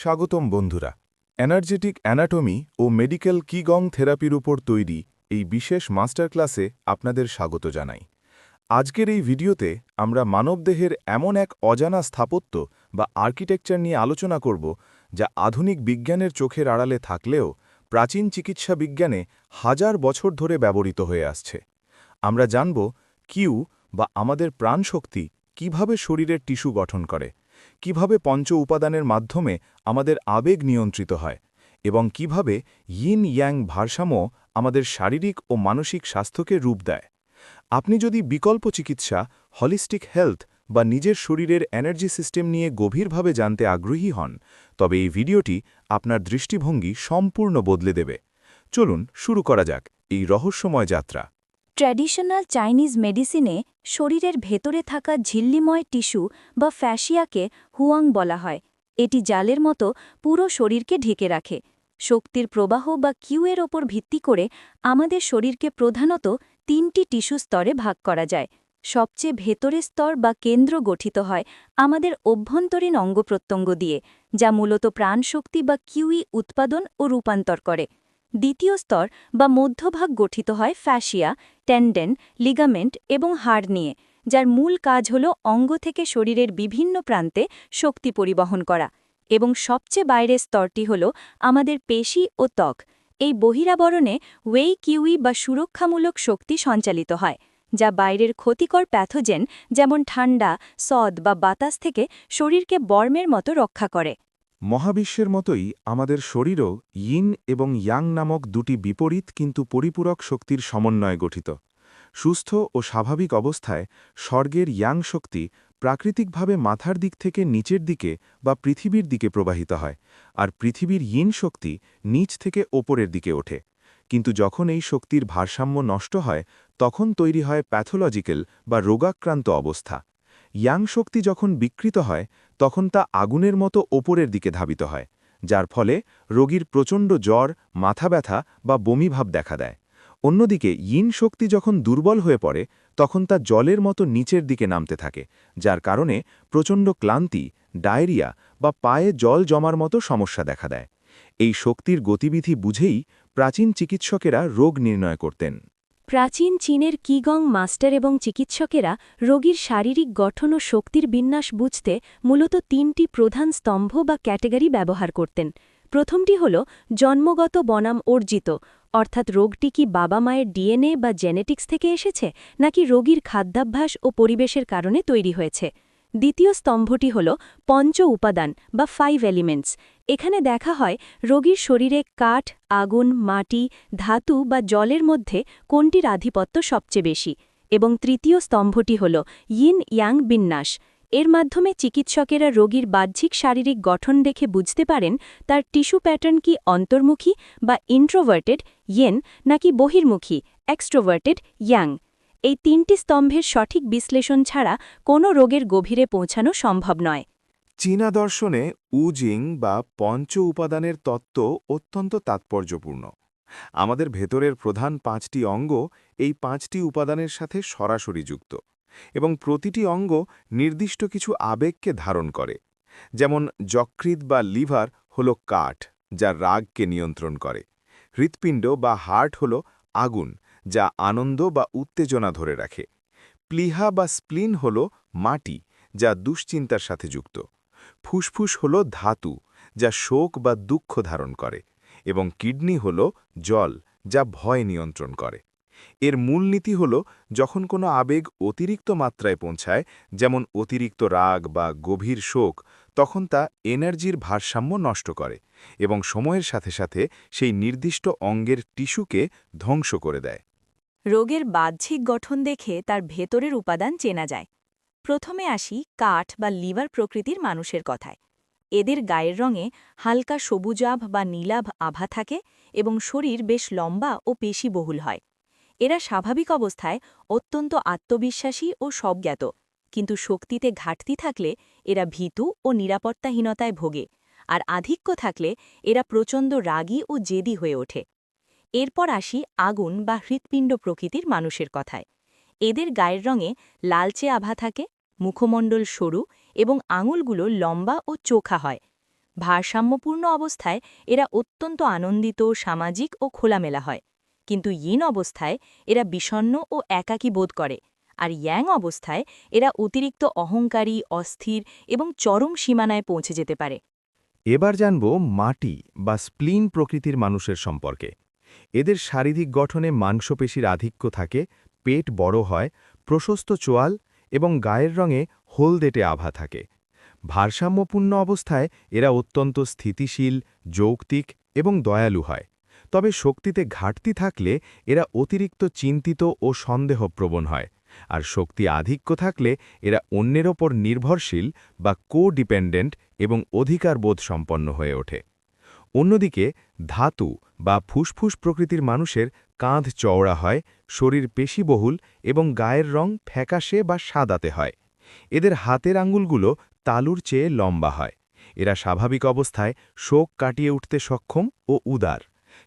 স্বাগতম বন্ধুরা। Energetic anatomy ও medical কিগং থেরাপির উপর তৈরি এই বিশেষ মাস্টার ক্লাসে আপনাদের স্বাগত জানাই। আজকের এই ভিডিওতে আমরা মানবদেহের এমন এক অজানা স্থাপত্য বা আর্কিটেকচার নিয়ে আলোচনা করব যা আধুনিক বিজ্ঞানের চোখের আড়ালে থাকলেও প্রাচীন চিকিৎসা বিজ্ঞানে হাজার বছর ধরে ব্যবহৃত হয়ে আসছে। আমরা জানব কিউ বা আমাদের প্রাণশক্তি কিভাবে শরীরের টিস্যু গঠন করে, কিভাবে পঞ্চ উপাদানের মাধ্যমে আমাদের আবেগ নিয়ন্ত্রিত হয় এবং কিভাবে ইন ইয়াং ভারসাম্য আমাদের শারীরিক ও মানসিক স্বাস্থ্যকে রূপ দেয়। আপনি যদি বিকল্প চিকিৎসা, হলিস্টিক হেলথ বা নিজের শরীরের এনার্জি সিস্টেম নিয়ে গভীরভাবে জানতে আগ্রহী হন, তবে এই ভিডিওটি আপনার দৃষ্টিভঙ্গি সম্পূর্ণ বদলে দেবে। চলুন শুরু করা যাক এই রহস্যময় যাত্রা। ট্র্যাডিশনাল চাইনিজ মেডিসিনে শরীরের ভেতরে থাকা ঝিল্লিময় টিস্যু বা ফ্যাসিয়াকে হুয়াং বলা হয়। এটি জালের মতো পুরো শরীরকে ঢেকে রাখে। শক্তির প্রবাহ বা কিউয়ের ওপর ভিত্তি করে আমাদের শরীরকে প্রধানত 3টি টিস্যু স্তরে ভাগ করা যায়। সবচেয়ে ভেতরের স্তর বা কেন্দ্র গঠিত হয় আমাদের অভ্যন্তরীণ অঙ্গপ্রত্যঙ্গ দিয়ে, যা মূলত প্রাণশক্তি বা কিউই উৎপাদন ও রূপান্তর করে। দ্বিতীয় স্তর বা মধ্যভাগ গঠিত হয় ফ্যাসিয়া, টেন্ডেন, লিগামেন্ট এবং হাড় নিয়ে, যার মূল কাজ হল অঙ্গ থেকে শরীরের বিভিন্ন প্রান্তে শক্তি পরিবহন করা। এবং সবচেয়ে বাইরের স্তরটি হল আমাদের পেশি ও ত্বক। এই বহিরাবরণে ওয়েই কিউই বা সুরক্ষামূলক শক্তি সঞ্চালিত হয়, যা বাইরের ক্ষতিকর প্যাথোজেন যেমন ঠান্ডা, সদ বা বাতাস থেকে শরীরকে বর্মের মতো রক্ষা করে। মহাবিশ্বের মতোই আমাদের শরীরও ইন এবং ইয়াং নামক দুটি বিপরীত কিন্তু পরিপূরক শক্তির সমন্বয়ে গঠিত। সুস্থ ও স্বাভাবিক অবস্থায় স্বর্গের ইয়াং শক্তি প্রাকৃতিকভাবে মাথার দিক থেকে নিচের দিকে বা পৃথিবীর দিকে প্রবাহিত হয়, আর পৃথিবীর ইন শক্তি নিচ থেকে ওপরের দিকে ওঠে। কিন্তু যখন এই শক্তির ভারসাম্য নষ্ট হয়, তখন তৈরি হয় প্যাথোলজিক্যাল বা রোগাক্রান্ত অবস্থা। ইয়াং শক্তি যখন বিকৃত হয়, তখন তা আগুনের মতো ওপরের দিকে ধাবিত হয়, যার ফলে রোগীর প্রচণ্ড জ্বর, মাথা ব্যথা বা বমিভাব দেখা দেয়। অন্যদিকে ইন শক্তি যখন দুর্বল হয়ে পড়ে, তখন তা জলের মতো নিচের দিকে নামতে থাকে, যার কারণে প্রচণ্ড ক্লান্তি, ডায়রিয়া বা পায়ে জল জমার মতো সমস্যা দেখা দেয়। এই শক্তির গতিবিধি বুঝেই প্রাচীন চিকিৎসকেরা রোগ নির্ণয় করতেন। প্রাচীন চীনের কিগং মাস্টার এবং চিকিৎসকেরা রোগীর শারীরিক গঠন ও শক্তির বিন্যাস বুঝতে মূলত 3টি প্রধান স্তম্ভ বা ক্যাটেগরি ব্যবহার করতেন। প্রথমটি হল জন্মগত বনাম অর্জিত, অর্থাৎ রোগটি কি বাবা মায়ের ডিএনএ বা জেনেটিক্স থেকে এসেছে, নাকি রোগীর খাদ্যাভ্যাস ও পরিবেশের কারণে তৈরি হয়েছে। দ্বিতীয় স্তম্ভটি হল পঞ্চ উপাদান বা 5 এলিমেন্টস। এখানে দেখা হয় রোগীর শরীরে কাঠ, আগুন, মাটি, ধাতু বা জলের মধ্যে কোনটির আধিপত্য সবচেয়ে বেশি। এবং তৃতীয় স্তম্ভটি হল ইন ইয়াং বিন্যাস। এর মাধ্যমে চিকিৎসকেরা রোগীর বাহ্যিক শারীরিক গঠন দেখে বুঝতে পারেন তার টিস্যু প্যাটার্ন কি অন্তর্মুখী বা ইন্ট্রোভার্টেড ইয়েন, নাকি বহির্মুখী এক্সট্রোভার্টেড ইয়াং। এই 3টি স্তম্ভের সঠিক বিশ্লেষণ ছাড়া কোনো রোগের গভীরে পৌঁছানো সম্ভব নয়। চীনা দর্শনে উজিং বা পঞ্চ উপাদানের তত্ত্ব অত্যন্ত তাৎপর্যপূর্ণ। আমাদের ভেতরের প্রধান 5টি অঙ্গ এই 5টি উপাদানের সাথে সরাসরি যুক্ত, এবং প্রতিটি অঙ্গ নির্দিষ্ট কিছু আবেগকে ধারণ করে। যেমন যকৃৎ বা লিভার হল কাঠ, যা রাগকে নিয়ন্ত্রণ করে। হৃৎপিণ্ড বা হার্ট হল আগুন, যা আনন্দ বা উত্তেজনা ধরে রাখে। প্লীহা বা স্প্লিন হল মাটি, যা দুশ্চিন্তার সাথে যুক্ত। ফুসফুস হল ধাতু, যা শোক বা দুঃখ ধারণ করে। এবং কিডনি হল জল, যা ভয় নিয়ন্ত্রণ করে। এর মূলনীতি হল, যখন কোনো আবেগ অতিরিক্ত মাত্রায় পৌঁছায়, যেমন অতিরিক্ত রাগ বা গভীর শোক, তখন তা এনার্জির ভারসাম্য নষ্ট করে এবং সময়ের সাথে সাথে সেই নির্দিষ্ট অঙ্গের টিস্যুকে ধ্বংস করে দেয়। রোগের বাহ্যিক গঠন দেখে তার ভেতরের উপাদান চেনা যায়। প্রথমে আসি কাঠ বা লিভার প্রকৃতির মানুষের কথায়। এদের গায়ের রঙে হালকা সবুজাভ বা নীলাভ আভা থাকে এবং শরীর বেশ লম্বা ও পেশিবহুল হয়। এরা স্বাভাবিক অবস্থায় অত্যন্ত আত্মবিশ্বাসী ও সজ্ঞাত, কিন্তু শক্তিতে ঘাটতি থাকলে এরা ভীতু ও নিরাপত্তাহীনতায় ভোগে, আর আধিক্য থাকলে এরা প্রচণ্ড রাগী ও জেদি হয়ে ওঠে। এরপর আসি আগুন বা হৃৎপিণ্ড প্রকৃতির মানুষের কথায়। এদের গায়ের রঙে লালচে আভা থাকে, মুখমণ্ডল সরু এবং আঙুলগুলো লম্বা ও চোখা হয়। ভারসাম্যপূর্ণ অবস্থায় এরা অত্যন্ত আনন্দিত, সামাজিক ও খোলামেলা হয়। কিন্তু ইন অবস্থায় এরা বিষণ্ণ ও একাকী বোধ করে, আর ইয়াং অবস্থায় এরা অতিরিক্ত অহংকারী, অস্থির এবং চরম সীমানায় পৌঁছে যেতে পারে। এবার জানব মাটি বা স্প্লিন প্রকৃতির মানুষের সম্পর্কে। এদের শারীরিক গঠনে মাংসপেশির আধিক্য থাকে, পেট বড় হয়, প্রশস্ত চোয়াল এবং গায়ের রঙে হলদেটে আভা থাকে। ভারসাম্যপূর্ণ অবস্থায় এরা অত্যন্ত স্থিতিশীল, যৌক্তিক এবং দয়ালু হয়। তবে শক্তিতে ঘাটতি থাকলে এরা অতিরিক্ত চিন্তিত ও সন্দেহপ্রবণ হয়। আর শক্তি আধিক্য থাকলে এরা অন্যের ওপর নির্ভরশীল বা কো-ডিপেন্ডেন্ট এবং অধিকারবোধ সম্পন্ন হয়ে ওঠে। অন্যদিকে ধাতু বা ফুসফুস প্রকৃতির মানুষের কাঁধ চওড়া হয়, শরীর পেশিবহুল এবং গায়ের রং ফ্যাকাশে বা সাদাতে হয়। এদের হাতের আঙুলগুলো তালুর চেয়ে লম্বা হয়। এরা স্বাভাবিক অবস্থায় শোক কাটিয়ে উঠতে সক্ষম ও উদার।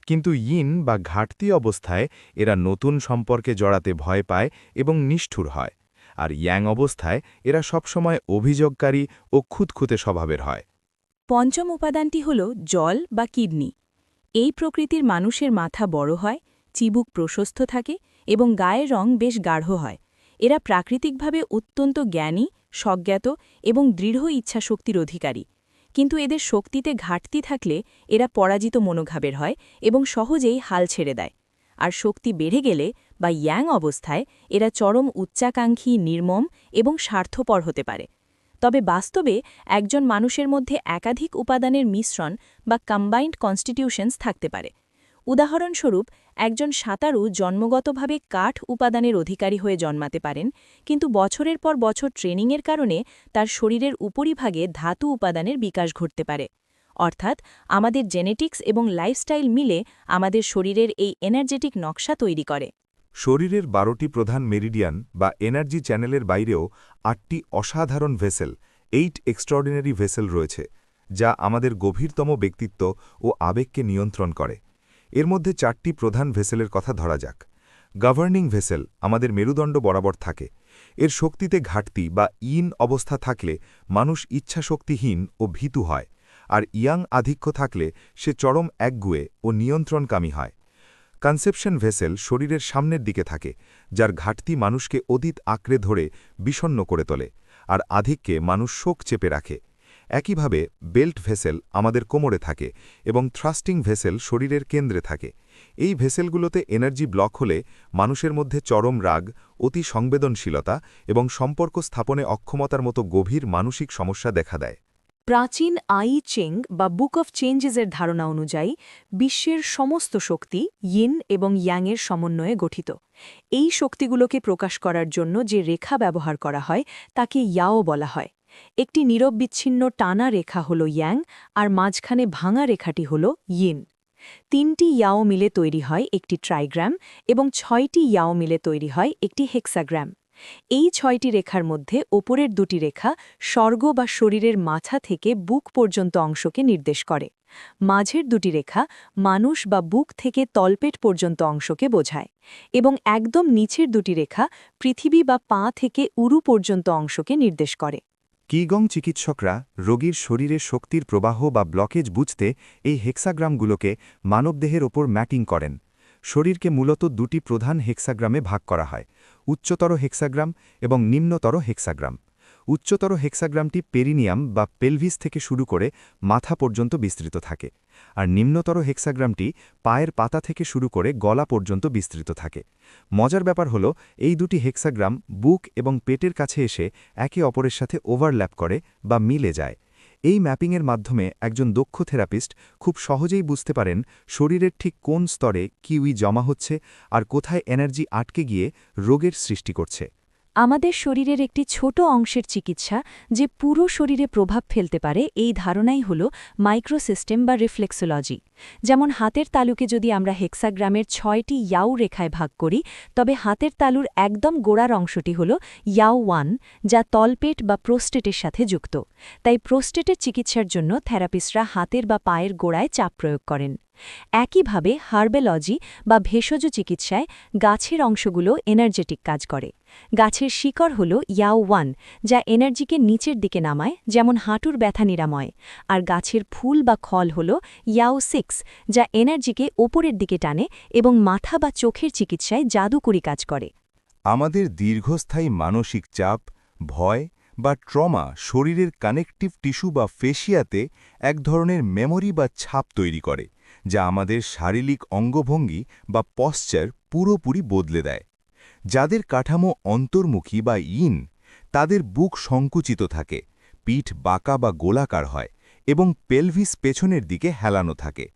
কিন্তু ইন বা ঘাটতি অবস্থায় এরা নতুন সম্পর্কে জড়াতে ভয় পায় এবং নিষ্ঠুর হয়। আর ইয়াং অবস্থায় এরা সবসময় অভিযোগকারী ও খুঁতখুঁতে স্বভাবের হয়। পঞ্চম উপাদানটি হল জল বা কিডনি। এই প্রকৃতির মানুষের মাথা বড় হয়, চিবুক প্রশস্ত থাকে এবং গায়ের রং বেশ গাঢ় হয়। এরা প্রাকৃতিকভাবে অত্যন্ত জ্ঞানী, স্বজ্ঞাত এবং দৃঢ় ইচ্ছাশক্তির অধিকারী। কিন্তু এদের শক্তিতে ঘাটতি থাকলে এরা পরাজিত মনোভাবের হয় এবং সহজেই হাল ছেড়ে দেয়। আর শক্তি বেড়ে গেলে বা ইয়াং অবস্থায় এরা চরম উচ্চাকাঙ্ক্ষী, নির্মম এবং স্বার্থপর হতে পারে। তবে বাস্তবে একজন মানুষের মধ্যে একাধিক উপাদানের মিশ্রণ বা কম্বাইন্ড কনস্টিটিউশনস থাকতে পারে। উদাহরণস্বরূপ, একজন সাঁতারু জন্মগতভাবে কাঠ উপাদানের অধিকারী হয়ে জন্মাতে পারেন, কিন্তু বছরের পর বছর ট্রেনিংয়ের কারণে তার শরীরের উপরিভাগে ধাতু উপাদানের বিকাশ ঘটতে পারে। অর্থাৎ আমাদের জেনেটিক্স এবং লাইফস্টাইল মিলে আমাদের শরীরের এই এনার্জেটিক নকশা তৈরি করে। শরীরের 12টি প্রধান মেরিডিয়ান বা এনার্জি চ্যানেলের বাইরেও 8টি অসাধারণ ভেসেল, 8 এক্সট্রাঅর্ডিনারি ভেসেল রয়েছে, যা আমাদের গভীরতম ব্যক্তিত্ব ও আবেগকে নিয়ন্ত্রণ করে। এর মধ্যে 4টি প্রধান ভেসেলের কথা ধরা যাক। গভর্নিং ভেসেল আমাদের মেরুদণ্ড বরাবর থাকে। এর শক্তিতে ঘাটতি বা ইন অবস্থা থাকলে মানুষ ইচ্ছাশক্তিহীন ও ভীতু হয়, আর ইয়াং আধিক্য থাকলে সে চরম একগুঁয়ে ও নিয়ন্ত্রণকামী হয়। কনসেপশন ভেসেল শরীরের সামনের দিকে থাকে, যার ঘাটতি মানুষকে অতীত আঁকড়ে ধরে বিষণ্ণ করে তোলে, আর আধিক্যে মানুষ শোক চেপে রাখে। একইভাবে বেল্ট ভেসেল আমাদের কোমরে থাকে এবং থ্রাস্টিং ভেসেল শরীরের কেন্দ্রে থাকে। এই ভেসেলগুলোতে এনার্জি ব্লক হলে মানুষের মধ্যে চরম রাগ, অতি সংবেদনশীলতা এবং সম্পর্ক স্থাপনে অক্ষমতার মতো গভীর মানসিক সমস্যা দেখা দেয়। প্রাচীন আই চিং বা বুক অফ চেঞ্জেসের ধারণা অনুযায়ী বিশ্বের সমস্ত শক্তি ইন এবং ইয়াংয়ের সমন্বয়ে গঠিত। এই শক্তিগুলোকে প্রকাশ করার জন্য যে রেখা ব্যবহার করা হয় তাকে ইয়াও বলা হয়। একটি নিরববিচ্ছিন্ন টানা রেখা হল ইয়াং, আর মাঝখানে ভাঙা রেখাটি হল ইন। 3টি ইয়াও মিলে তৈরি হয় একটি ট্রাইগ্রাম এবং 6টি ইয়াও মিলে তৈরি হয় একটি হেক্সাগ্রাম। এই 6টি রেখার মধ্যে ওপরের দুটি রেখা স্বর্গ বা শরীরের মাথা থেকে বুক পর্যন্ত অংশকে নির্দেশ করে। মাঝের দুটি রেখা মানুষ বা বুক থেকে তলপেট পর্যন্ত অংশকে বোঝায়, এবং একদম নিচের দুটি রেখা পৃথিবী বা পা থেকে উরু পর্যন্ত অংশকে নির্দেশ করে। কিগং চিকিৎসকরা রোগীর শরীরে শক্তির প্রবাহ বা ব্লকেজ বুঝতে এই হেক্সাগ্রামগুলোকে মানবদেহের ওপর ম্যাপিং করেন। শরীরকে মূলত দুটি প্রধান হেক্সাগ্রামে ভাগ করা হয়: উচ্চতর হেক্সাগ্রাম এবং নিম্নতর হেক্সাগ্রাম। উচ্চতর হেক্সাগ্রামটি পেরিনিয়াম বা পেলভিস থেকে শুরু করে মাথা পর্যন্ত বিস্তৃত থাকে, আর নিম্নতর হেক্সাগ্রামটি পায়ের পাতা থেকে শুরু করে গলা পর্যন্ত বিস্তৃত থাকে। মজার ব্যাপার হল, এই দুটি হেক্সাগ্রাম বুক এবং পেটের কাছে এসে একে অপরের সাথে ওভারল্যাপ করে বা মিলে যায়। এই ম্যাপিংয়ের মাধ্যমে একজন দক্ষ থেরাপিস্ট খুব সহজেই বুঝতে পারেন শরীরের ঠিক কোন স্তরে কিউই জমা হচ্ছে আর কোথায় এনার্জি আটকে গিয়ে রোগের সৃষ্টি করছে। আমাদের শরীরের একটি ছোট অংশের চিকিৎসা যে পুরো শরীরে প্রভাব ফেলতে পারে, এই ধারণাই হল মাইক্রোসিস্টেম বা রিফ্লেক্সোলজি। যেমন হাতের তালুকে যদি আমরা হেক্সাগ্রামের 6টি ইয়াও রেখায় ভাগ করি, তবে হাতের তালুর একদম গোড়ার অংশটি হল ইয়াও 1, যা তলপেট বা প্রোস্টেটের সাথে যুক্ত। তাই প্রোস্টেটের চিকিৎসার জন্য থেরাপিস্টরা হাতের বা পায়ের গোড়ায় চাপ প্রয়োগ করেন। একইভাবে হার্বেলজি বা ভেষজ চিকিৎসায় গাছের অংশগুলো এনার্জেটিক কাজ করে। গাছের শিকড় হল ইয়াও-1, যা এনার্জিকে নিচের দিকে নামায়, যেমন হাঁটুর ব্যথা নিরাময়, আর গাছের ফুল বা খল হল ইয়াও-6, যা এনার্জিকে ওপরের দিকে টানে এবং মাথা বা চোখের চিকিৎসায় জাদুকরি কাজ করে। আমাদের দীর্ঘস্থায়ী মানসিক চাপ, ভয় বা ট্রমা শরীরের কানেকটিভ টিস্যু বা ফেশিয়াতে এক ধরনের মেমোরি বা ছাপ তৈরি করে, যা আমাদের শারীরিক অঙ্গভঙ্গি বা পশ্চার পুরোপুরি বদলে দেয়। যাদের কাঠামো অন্তর্মুখী বা ইন, তাদের বুক সংকুচিত থাকে, পিঠ বাঁকা বা গোলাকার হয় এবং পেলভিস পেছনের দিকে হেলানো থাকে।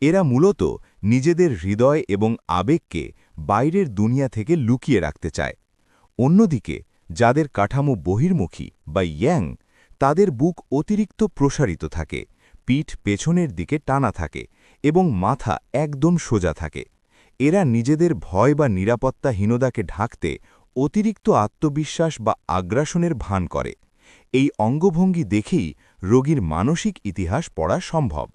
এরা মূলত নিজেদের হৃদয় এবং আবেগকে বাইরের দুনিয়া থেকে লুকিয়ে রাখতে চায়। অন্যদিকে যাদের কাঠামো বহির্মুখী বা ইয়াং, তাদের বুক অতিরিক্ত প্রসারিত থাকে, পিঠ পেছনের দিকে টানা থাকে এবং মাথা একদম সোজা থাকে। এরা নিজেদের ভয় বা নিরাপত্তাহীনতাকে ঢাকতে অতিরিক্ত আত্মবিশ্বাস বা আগ্রাসনের ভান করে। এই অঙ্গভঙ্গি দেখেই রোগীর মানসিক ইতিহাস পড়া সম্ভব।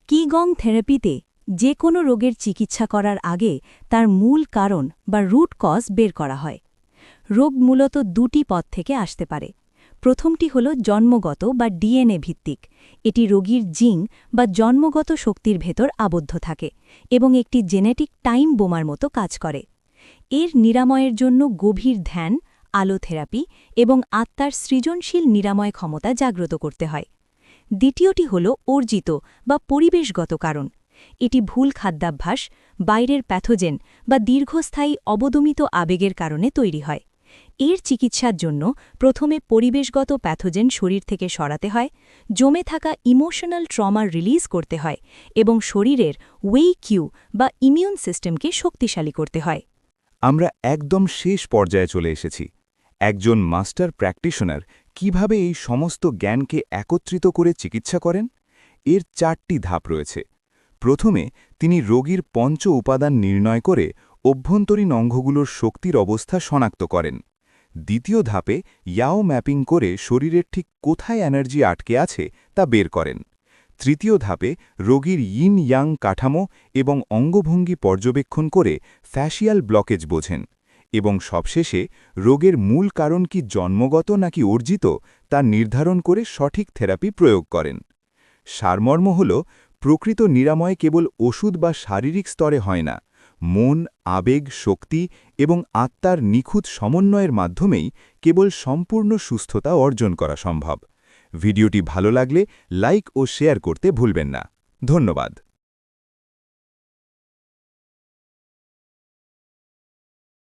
কিগং থেরাপিতে যে কোনো রোগের চিকিৎসা করার আগে তার মূল কারণ বা রুট কজ বের করা হয়। রোগ মূলত দুটি পথ থেকে আসতে পারে। প্রথমটি হল জন্মগত বা ডিএনএ ভিত্তিক। এটি রোগীর জিন বা জন্মগত শক্তির ভেতর আবদ্ধ থাকে এবং একটি জেনেটিক টাইম বোমার মতো কাজ করে। এর নিরাময়ের জন্য গভীর ধ্যান, আলো থেরাপি এবং আত্মার সৃজনশীল নিরাময় ক্ষমতা জাগ্রত করতে হয়। দ্বিতীয়টি হল অর্জিত বা পরিবেশগত কারণ। এটি ভুল খাদ্যাভ্যাস, বাইরের প্যাথোজেন বা দীর্ঘস্থায়ী অবদমিত আবেগের কারণে তৈরি হয়। এর চিকিৎসার জন্য প্রথমে পরিবেশগত প্যাথোজেন শরীর থেকে সরাতে হয়, জমে থাকা ইমোশনাল ট্রমা রিলিজ করতে হয় এবং শরীরের ওয়ে কিউ বা ইমিউন সিস্টেমকে শক্তিশালী করতে হয়। আমরা একদম শেষ পর্যায়ে চলে এসেছি। একজন মাস্টার প্র্যাকটিশনার কিভাবে এই সমস্ত জ্ঞানকে একত্রিত করে চিকিৎসা করেন? এর 4টি ধাপ রয়েছে। প্রথমে তিনি রোগীর পঞ্চ উপাদান নির্ণয় করে অভ্যন্তরীণ অঙ্গগুলোর শক্তির অবস্থা শনাক্ত করেন। দ্বিতীয় ধাপে ইয়াও ম্যাপিং করে শরীরের ঠিক কোথায় এনার্জি আটকে আছে তা বের করেন। তৃতীয় ধাপে রোগীর ইন ইয়াং কাঠামো এবং অঙ্গভঙ্গি পর্যবেক্ষণ করে ফ্যাশিয়াল ব্লকেজ বোঝেন এবং সবশেষে রোগের মূল কারণ কি জন্মগত নাকি অর্জিত তা নির্ধারণ করে সঠিক থেরাপি প্রয়োগ করেন। সারমর্ম হল, প্রকৃত নিরাময় কেবল ওষুধ বা শারীরিক স্তরে হয় না, মন, আবেগ, শক্তি এবং আত্মার নিখুঁত সমন্বয়ের মাধ্যমেই কেবল সম্পূর্ণ সুস্থতা অর্জন করা সম্ভব। ভিডিওটি ভালো লাগলে লাইক ও শেয়ার করতে ভুলবেন না। ধন্যবাদ।